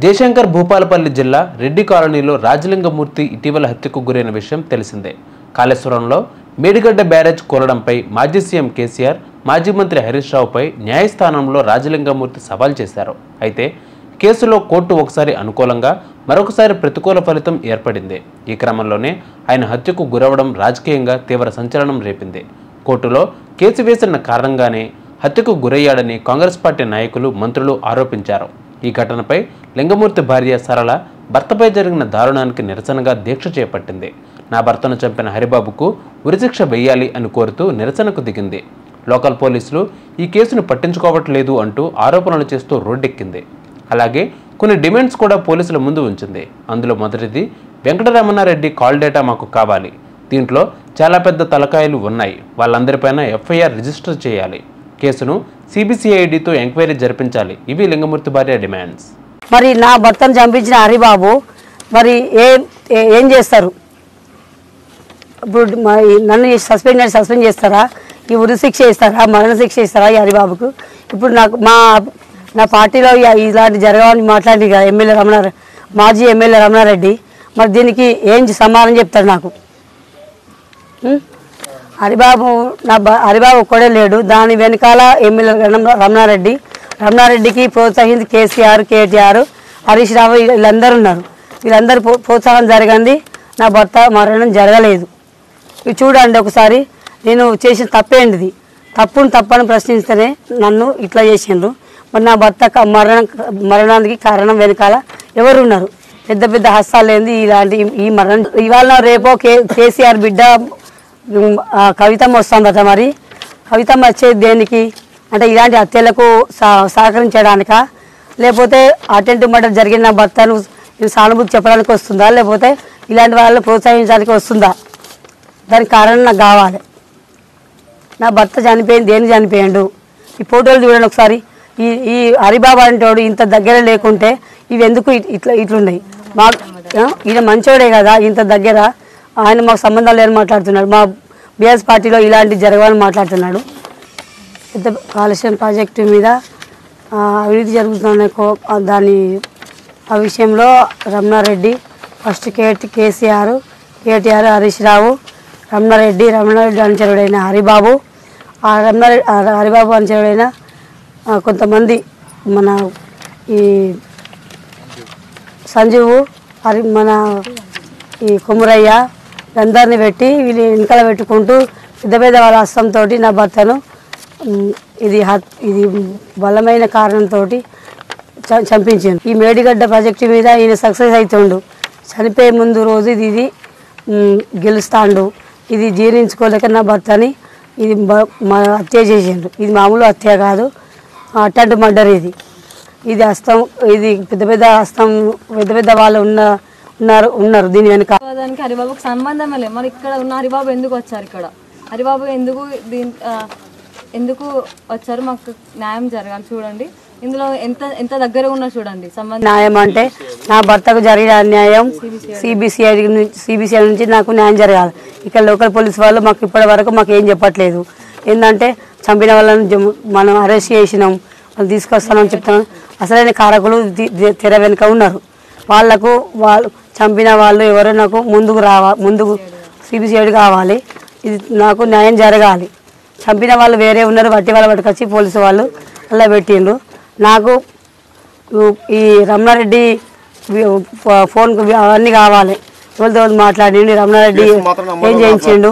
జయశంకర్ భూపాలపల్లి జిల్లా రెడ్డి కాలనీలో రాజలింగమూర్తి ఇటీవల హత్యకు గురైన విషయం తెలిసిందే. కాళేశ్వరంలో మేడిగడ్డ బ్యారేజ్ కోరడంపై మాజీ సీఎం కేసీఆర్, మాజీ మంత్రి హరీష్ రావుపై న్యాయస్థానంలో రాజలింగమూర్తి సవాల్ చేశారు. అయితే కేసులో కోర్టు ఒకసారి అనుకూలంగా, మరొకసారి ప్రతికూల ఫలితం ఏర్పడింది. ఈ క్రమంలోనే ఆయన హత్యకు గురవడం రాజకీయంగా తీవ్ర సంచలనం రేపింది. కోర్టులో కేసు వేసిన కారణంగానే హత్యకు గురయ్యాడని కాంగ్రెస్ పార్టీ నాయకులు, మంత్రులు ఆరోపించారు. ఈ ఘటనపై లింగమూర్తి భార్య సరళ భర్తపై జరిగిన దారుణానికి నిరసనగా దీక్ష చేపట్టింది. నా భర్తను చంపిన హరిబాబుకు ఉరిశిక్ష వేయాలి అని కోరుతూ నిరసనకు దిగింది. లోకల్ పోలీసులు ఈ కేసును పట్టించుకోవట్లేదు అంటూ ఆరోపణలు చేస్తూ రోడ్డెక్కింది. అలాగే కొన్ని డిమాండ్స్ కూడా పోలీసుల ముందు ఉంచింది. అందులో మొదటిది, వెంకటరమణారెడ్డి కాల్ డేటా మాకు కావాలి. దీంట్లో చాలా పెద్ద తలకాయలు ఉన్నాయి. వాళ్ళందరిపైన ఎఫ్ఐఆర్ రిజిస్టర్ చేయాలి. కేసును సిబిసిఐడితో ఎంక్వైరీ జరిపించాలి. ఇవి లింగమూర్తి భార్య డిమాండ్స్. మరి నా భర్తను చంపించిన హరిబాబు మరి ఏం చేస్తారు? ఇప్పుడు నన్ను సస్పెండ్ చేస్తారా? ఈ ఉరి శిక్ష ఇస్తారా? మరణ శిక్ష ఇస్తారా ఈ హరిబాబుకు? ఇప్పుడు నాకు నా పార్టీలో ఇలాంటి జరగాలని మాట్లాడింది కదా ఎమ్మెల్యే మాజీ ఎమ్మెల్యే రమణారెడ్డి. మరి దీనికి ఏం సమాధానం చెప్తారు నాకు? హరిబాబు ఒక్కడే లేడు, దాని వెనకాల ఎమ్మెల్యే రమణారెడ్డికి ప్రోత్సహించి కేసీఆర్, కేటీఆర్, హరీష్ రావు వీళ్ళందరూ ఉన్నారు. వీళ్ళందరూ ప్రోత్సాహం జరిగింది. నా భర్త మరణం జరగలేదు. ఇవి చూడండి ఒకసారి. నేను చేసిన తప్పేంటిది? తప్పని ప్రశ్నిస్తేనే నన్ను ఇట్లా చేసిండ్రు. మరి నా భర్త మరణానికి కారణం వెనకాల ఎవరు ఉన్నారు? పెద్ద పెద్ద హస్తాలు ఏంది ఇలాంటి ఈ మరణం? ఇవాళ రేపో కేసీఆర్ బిడ్డ కవితమ్మ వస్తుందట. మరి కవితమ్మ వచ్చేది దేనికి? అంటే ఇలాంటి హత్యలకు సహకరించడానికా? లేకపోతే అటెంప్ట్ మర్డర్ జరిగిన భర్తను సానుభూతి చెప్పడానికి వస్తుందా? లేకపోతే ఇలాంటి వాళ్ళని ప్రోత్సహించడానికి వస్తుందా? దానికి కారణం నాకు కావాలి. నా భర్త చనిపోయింది దేనికి చనిపోయాడు? ఈ ఫోటోలు చూడండి ఒకసారి. ఈ హరిబాబు అంటోడు ఇంత దగ్గర లేకుంటే ఇవి ఎందుకు ఇట్లున్నాయి? ఈయన మంచోడే కదా, ఇంత దగ్గర ఆయన మాకు సంబంధాలు లేని మాట్లాడుతున్నాడు. మా బీఆర్ఎస్ పార్టీలో ఇలాంటి జరగాలని మాట్లాడుతున్నాడు. పెద్ద కాళేశ్వరం ప్రాజెక్టు మీద అవినీతి జరుగుతున్న ఆ విషయంలో రమణారెడ్డి, ఫస్ట్ కేసీఆర్, కేటీఆర్, హరీష్ రావు, రమణారెడ్డి అనుచరుడైన హరిబాబు, హరిబాబు అనుచరుడైన కొంతమంది మన ఈ సంజీవు, మన ఈ కొమురయ్య అందరిని పెట్టి వీళ్ళు వెనకాల పెట్టుకుంటూ పెద్ద వాళ్ళ హస్తంతో నా భర్తను ఇది బలమైన కారణంతో చంపించాను. ఈ మేడిగడ్డ ప్రాజెక్టు మీద ఈయన సక్సెస్ అవుతుండు. చనిపోయే ముందు రోజు ఇది గెలుస్తాడు. ఇది జీర్ణించుకోలేక నా భర్తని ఇది హత్య చేసిండు. ఇది మామూలు హత్య కాదు, అటెంప్ట్ మర్డర్. ఇది హస్తం, ఇది పెద్ద వాళ్ళు ఉన్నారు దీని వెనుక. దానికి హరిబాబుకి సంబంధమే లేదు. మరి ఇక్కడ ఉన్న హరిబాబు ఎందుకు వచ్చారు? ఇక్కడ హరిబాబు ఎందుకు వచ్చారు? మాకు న్యాయం జరగాలి. చూడండి ఇందులో ఎంత దగ్గర ఉన్నా చూడండి. న్యాయం అంటే నా భర్తకు జరిగిన అన్యాయం సిబిసిఐ నుంచి నాకు న్యాయం జరగాలి. ఇక్కడ లోకల్ పోలీస్ వాళ్ళు మాకు ఇప్పటి వరకు మాకు ఏం చెప్పట్లేదు. ఏంటంటే చంపిన వాళ్ళని మనం అరెస్ట్ చేసినాం, వాళ్ళు తీసుకొస్తామని చెప్తున్నాం. అసలైన కారకులు తెర వెనుక ఉన్నారు. వాళ్ళు చంపిన వాళ్ళు ఎవరో నాకు ముందుకు సిబిసిఐడి కావాలి. ఇది నాకు న్యాయం జరగాలి. చంపిన వాళ్ళు వేరే ఉన్నారు, వట్టి వాళ్ళు పట్టుకొచ్చి పోలీసు వాళ్ళు అలా పెట్టిండ్రు. నాకు ఈ రమణారెడ్డి ఫోన్కు అవన్నీ కావాలి. ఎవరితో మాట్లాడిండు రమణారెడ్డి ఏం చేయించిండు?